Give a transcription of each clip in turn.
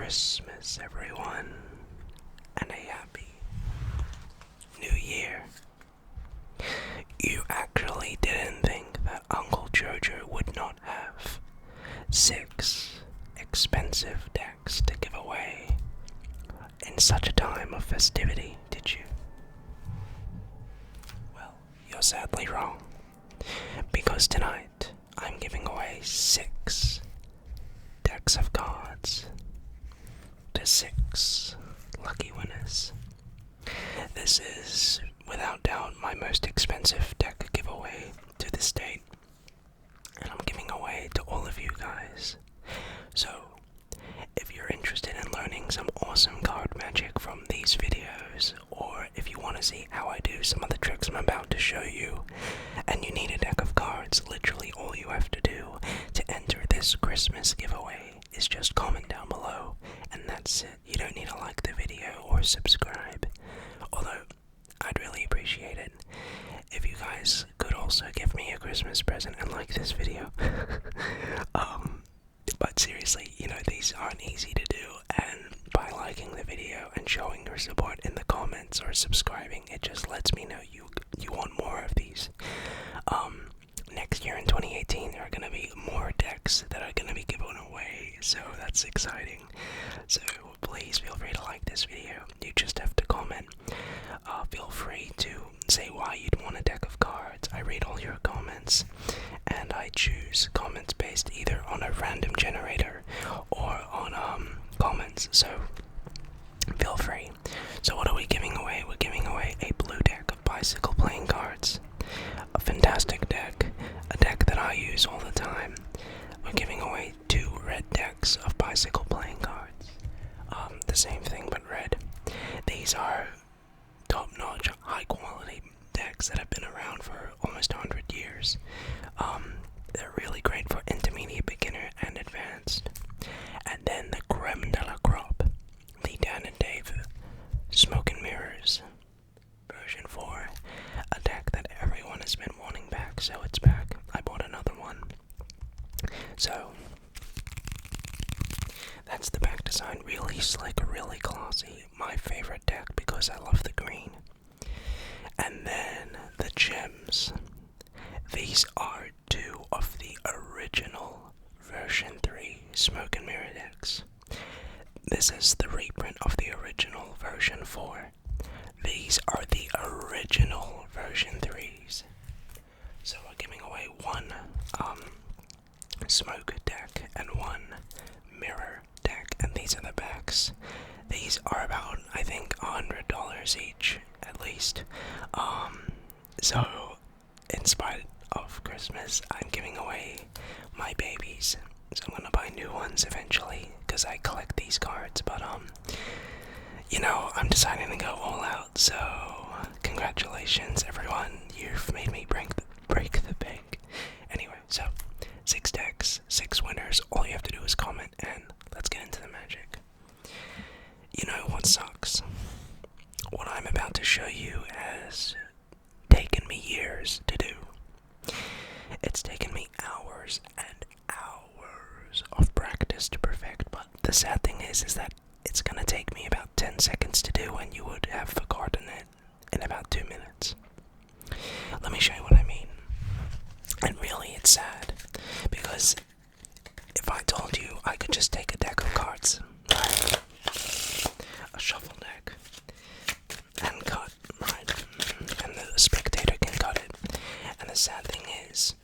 Christmas, everyone, and a happy New Year. You actually didn't think that Uncle Jojo would not have 6 expensive decks to give away in such a time of festivity, did you? Well, you're sadly wrong, because tonight I'm giving away 6 decks of cards to 6 lucky winners. This is, without doubt, my most expensive deck giveaway to this date, and I'm giving away to all of you guys. So, if you're interested in learning some awesome card magic from these videos, or if you want to see how I do some of the tricks I'm about to show you, and you need a deck of cards, literally all you have to do to enter this Christmas giveaway is just comment down below, and that's it. You don't need to like the video or subscribe, although I'd really appreciate it if you guys could also give me a Christmas present and like this video. But seriously, these aren't easy to do, and by liking the video and showing your support in the comments or subscribing, it just lets me know you want more of these. Next year in 2018, there are going to be more decks that are going to be given away, so that's exciting. So please feel free to like this video. You just have to comment. Feel free to say why you'd want a deck of cards. I read all your comments, and I choose comments based either on a random generator or on comments, so feel free. So what are we giving away? We're giving away a blue deck of bicycle playing cards, a fantastic deck, a deck that I use all the time. We're giving away 2 red decks of bicycle playing cards, the same thing but red. These are top-notch, high-quality decks that have been around for almost 100 years. They're really great for intermediate, beginner, and advanced. And then the creme de la crop, the Dan and Dave Smoke and Mirrors version 4, a deck that everyone has been wanting back, so it's back. I bought another one. So that's the back design, really slick, really classy. My favorite deck because I love the green. And then the gems. These are 2 of the original version 3 Smoke and Mirror decks. This is the reprint of the original version 4. These are the original version 3s. So we're giving away 1 smoke deck and 1 mirror deck, and these are the backs. These are about, I think, $100 each, at least. So in spite of Christmas, I'm giving away my babies. So I'm gonna buy new ones eventually, because I collect these cards, but I'm deciding to go all out, so congratulations everyone, you've made me break the bank. Anyway, so 6 decks, 6 winners, all you have to do is comment, and let's get into the magic. You know what sucks? What I'm about to show you has taken me years to do. It's taken me hours and hours of practice to perfect, but the sad thing is that it's gonna take me about 10 seconds to do, and you would have forgotten it in about 2 minutes. Let me show you what I mean. And really, it's sad, because if I told you I could just take a deck of cards, right, a shuffle deck, and cut, right, and the spectator can cut it, and the sad thing is,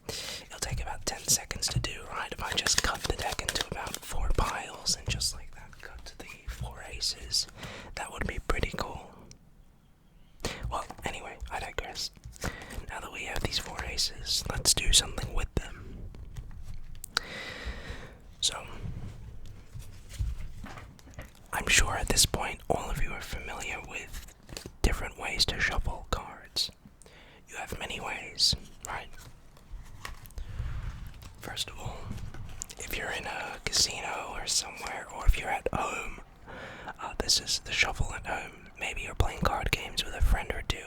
it'll take about 10 seconds to do, right? If I just cut the deck into about 4 piles, and just like that, cut to the 4 aces, that would be pretty cool. Well, anyway, I digress. Now that we have these 4 aces, let's do something with them. So, I'm sure at this point all of you are familiar with different ways to shuffle cards. You have many ways, right? First of all, if you're in a casino or somewhere, or if you're at home, this is the shuffle at home. Maybe you're playing card games with a friend or 2.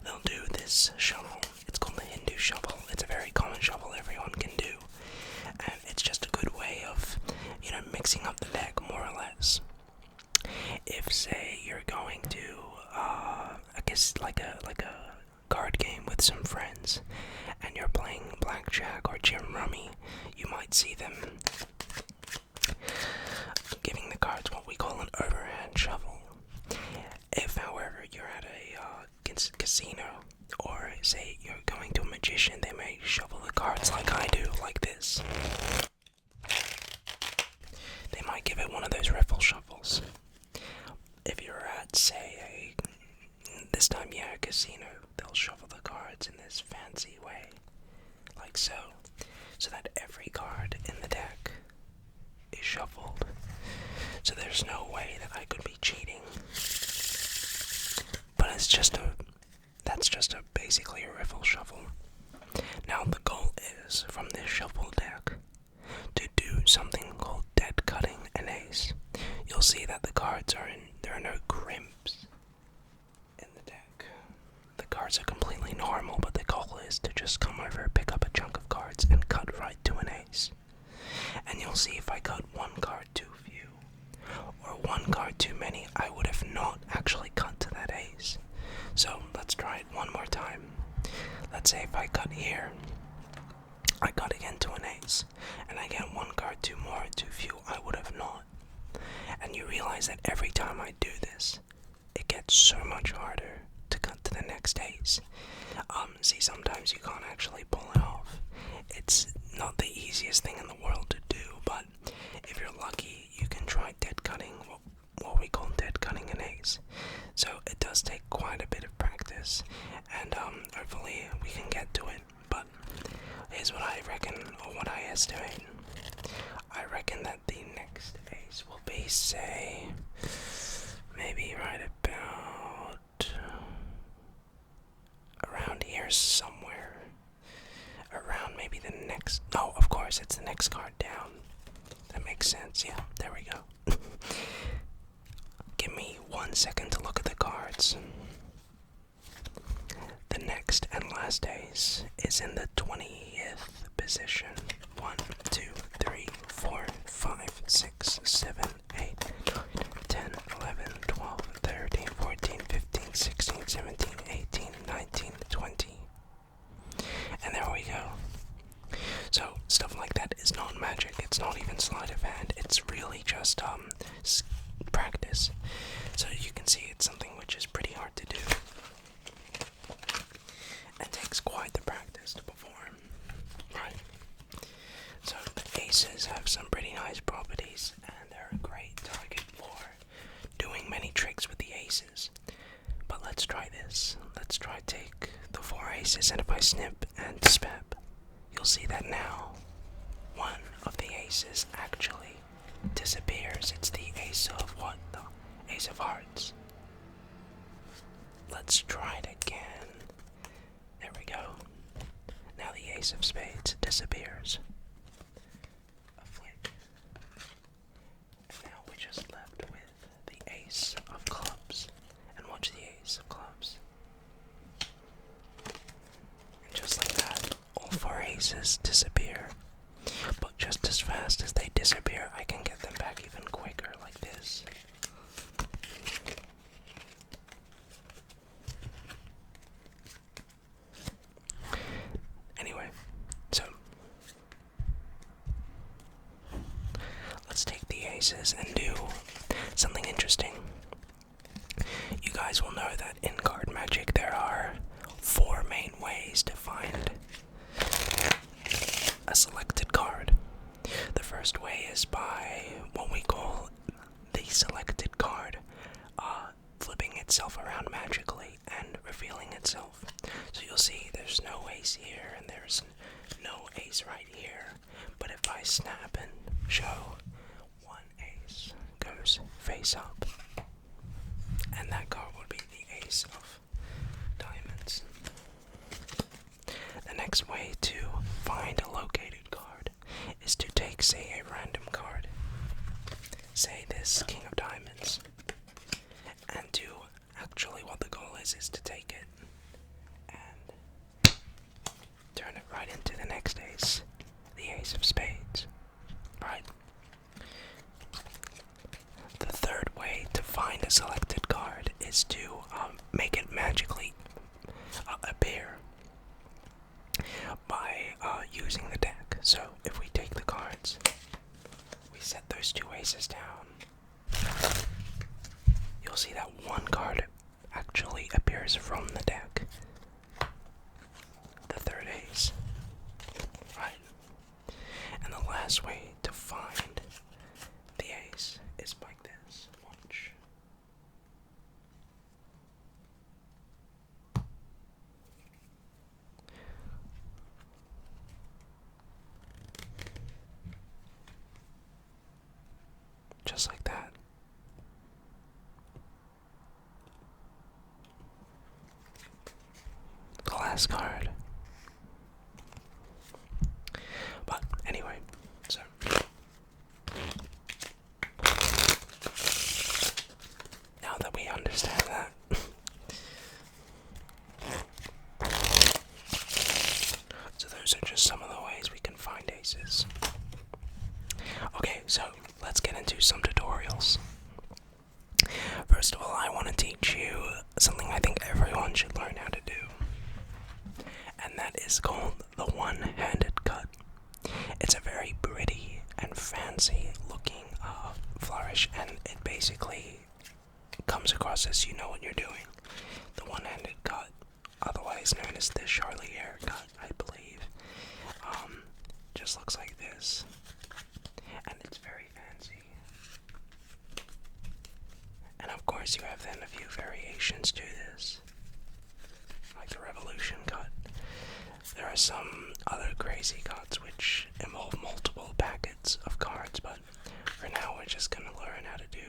They'll do this shuffle. It's called the Hindu shuffle. It's a very common shuffle everyone can do. And it's just a good way of, mixing up the deck more or less. Gym Rummy, you might see them giving the cards what we call an overhand shuffle. If, however, you're at a casino, or say you're going to a magician, they may shuffle the cards like I do, like this. They might give it one of those riffle shuffles. If you're at, say, this time, a casino, they'll shuffle the cards in this fancy way, like so, so that every card in the deck is shuffled. So there's no way that I could be cheating. But that's just basically a riffle shuffle. Now the goal is, from this shuffle deck, to do something called dead cutting an ace. You'll see that the cards there are no crimps in the deck. The cards are completely normal, but the goal is to just come over, pick up a chunk of cards, and cut right to an ace. And you'll see if I cut one card too few, or one card too many, I would have not actually cut to that ace. So let's try it one more time. Let's say if I cut here, I cut again to an ace, and I get one card too few, I would have not. And you realize that every time I do this, it gets so much harder to cut to the next ace. See, sometimes you can't actually pull it off. It's not the easiest thing in the world to do, but if you're lucky, you can try dead cutting, what we call dead cutting an ace. So it does take quite a bit of practice, and hopefully we can get to it. But here's what I reckon, or what I estimate. I reckon that the next ace will be, say, maybe right about around here somewhere. Around maybe the next, no, of course, it's the next card down. That makes sense, yeah, there we go. Give me 1 second to look at the cards. The next and last ace is in the 20th position. 1, 2, 3, 4, 5, 6, 7, 8, 9, 10, 11, 12, 13, 14, 15, 16, 17, 18, 19, 20. And there we go. So, stuff like that is not magic. It's not even sleight of hand. It's really just practice. So you can see it's something which is pretty hard to do. It takes quite the practice to perform. Right. So the aces have some pretty nice properties, and they're a great target for doing many tricks with the aces. But let's try this. Let's try take the 4 aces, and if I snip and spap, you'll see that now one of the aces actually disappears. It's the ace of what? The ace of hearts. Let's try it again. There we go. Now the ace of spades disappears. A flick. And now we're just left with the ace of clubs. And watch the ace of clubs. And just like that, all 4 aces disappear. But just as fast as they disappear, I can get them back even quicker, like this. Anyway, so let's take the aces and do something interesting. You guys will know that in card magic there are 4 main ways to find a selected card. The first way is by what we call the selected card flipping itself around magically and revealing itself. So you'll see there's no ace here and there's no ace right here, but if I snap and show, one ace goes face up, and that card would be the ace of diamonds. The next way to find a located card is to take, say, a random card, say this king of diamonds, and do actually what the goal is to take it and turn it right into the next ace, the ace of spades, right? The third way to find a selected card is to make it magically appear by using the deck. best way to find the ace is like this. Watch. Just like that. The last card. But anyway, so now that we understand that, so those are just some of the ways we can find aces. Okay, so let's get into some tutorials. First of all, I want to teach you something I think everyone should learn how to do, and that is called the one-handed cut. It's a very pretty and fancy looking flourish, and it basically comes across as you know what you're doing. The one-handed cut, otherwise known as the Charlie haircut, I believe, just looks like this, and it's very fancy. And of course you have then a few variations to this, like the revolution cut. There are some other crazy cuts which involve multiple packets of cards, but for now we're just gonna learn how to do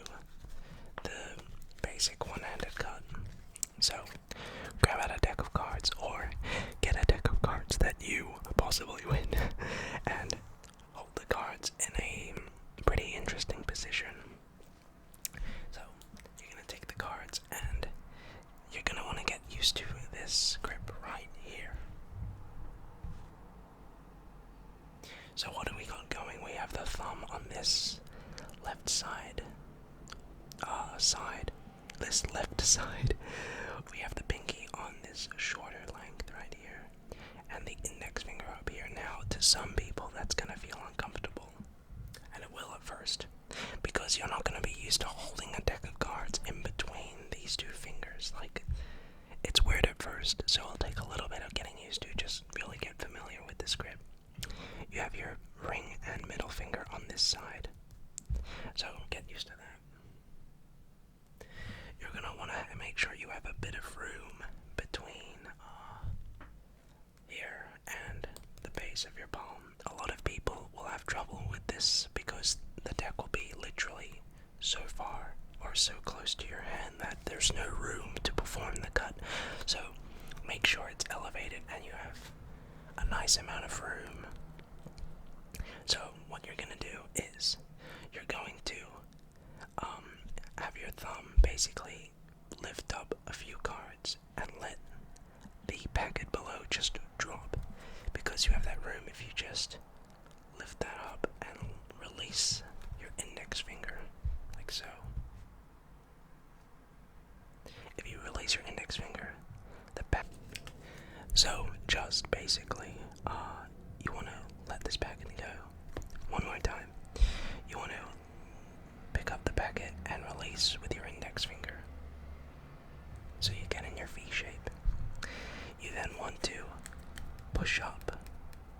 the basic one-handed cut. So grab out a deck of cards, or get a deck of cards that you possibly win, and hold the cards in a pretty interesting position. So you're gonna take the cards, and you're gonna want to get used to this grip right here. So what do we got going? We have the thumb on this left side. This left side. We have the pinky on this shorter length right here, and the index finger up here. Now, to some people, that's gonna feel uncomfortable, and it will at first, because you're not gonna be used to holding a deck of cards in between these two fingers. Like, it's weird at first, so it'll take a little bit of getting used to. Just really get familiar with this grip. You have your ring and middle finger on this side, so get used to that. You're gonna want to make sure you have a bit of room between here and the base of your palm. A lot of people will have trouble with this because the deck will be literally so far or so close to your hand that there's no room to perform the cut. So make sure it's elevated and you have a nice amount of room. So what you're gonna do is you're going to have your thumb basically lift up a few cards and let the packet below just drop, because you have that room. If you just lift that up and release your index finger like so, if you release your index finger, the packet, so just basically you want to let this packet go. One more time. You want to pick up the packet and release with your index finger, so you get in your V shape. You then want to push up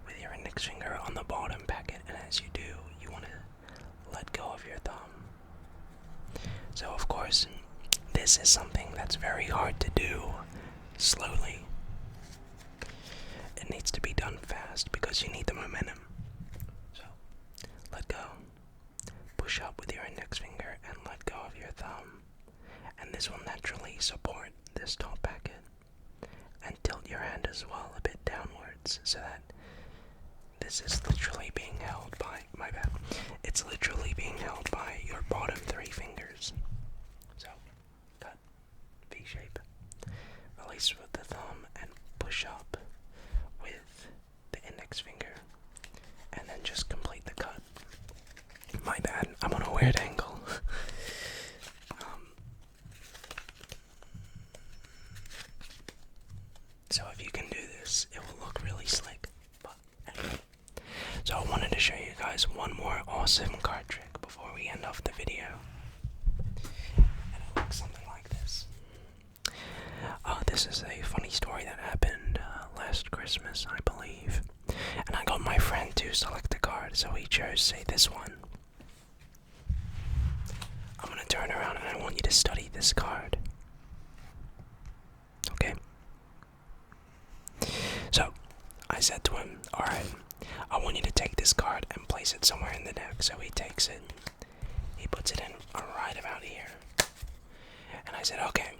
with your index finger on the bottom packet, and as you do, you want to let go of your thumb. So of course, this is something that's very hard to do slowly. It needs to be done fast because you need the momentum. So let go, push up with your index finger, and let go of your thumb. And this will naturally support this top packet. And tilt your hand as well a bit downwards, so that this is literally being held by, my bad, it's literally being held by your bottom three fingers. So, cut, V shape, release with the thumb, and push up with the index finger, and then just complete the cut. My bad, I'm on a weird angle. So if you can do this, it will look really slick. But anyway. So I wanted to show you guys one more awesome card trick before we end off the video. And it looks something like this. This is a funny story that happened last Christmas, I believe. And I got my friend to select a card. card, so he chose, say, this one. I'm gonna turn around and I want you to study this card. Okay? So, I said to him, alright, I want you to take this card and place it somewhere in the deck. So he takes it, he puts it in right about here. And I said, okay.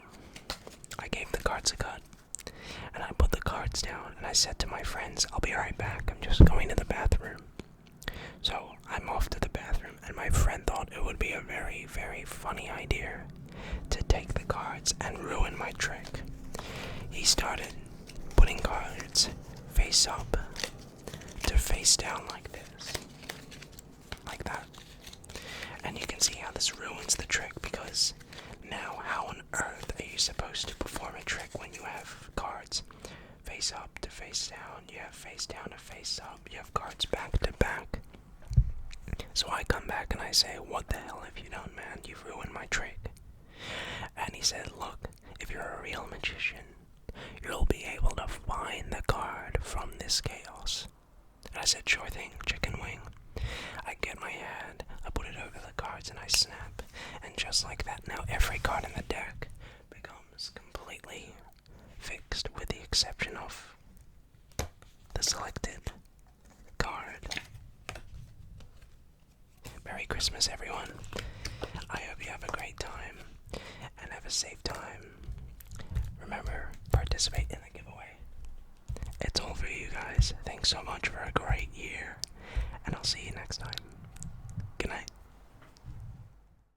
I gave the cards a cut. And I put the cards down and I said to my friends, I'll be right back. I'm just going to the bathroom. So I'm off to the bathroom, and my friend thought it would be a very, very funny idea to take the cards and ruin my trick. He started putting cards face up to face down like this. Like that. And you can see how this ruins the trick, because now how on earth are you supposed to perform a trick when you have cards face up to face down, you have face down to face up, you have cards back to back? So I come back and I say, what the hell have you done, man? You've ruined my trick. And he said, look, if you're a real magician, you'll be able to find the card from this chaos. And I said, sure thing, chicken wing. I get my hand, I put it over the cards, and I snap. And just like that, now every card in the deck becomes completely fixed, with the exception of the selected card. Merry Christmas, everyone. I hope you have a great time and have a safe time. Remember, participate in the giveaway. It's all for you guys. Thanks so much for a great year.